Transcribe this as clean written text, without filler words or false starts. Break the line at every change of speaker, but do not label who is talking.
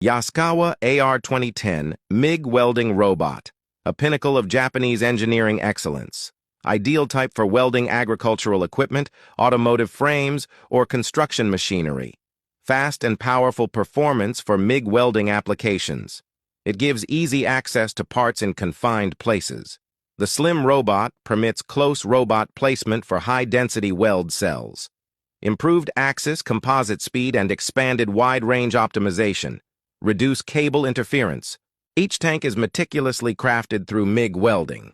YASKAWA AR2010 Mig Welding Robot, a pinnacle of Japanese engineering excellence. Ideal type for welding agricultural equipment, automotive frames, or construction machinery. Fast and powerful performance for MIG welding applications. It gives easy access to parts in confined places. The slim robot permits close robot placement for high-density weld cells. Improved axis, composite speed, and expanded wide-range optimization. Reduce cable interference. Each tank is meticulously crafted through MIG welding.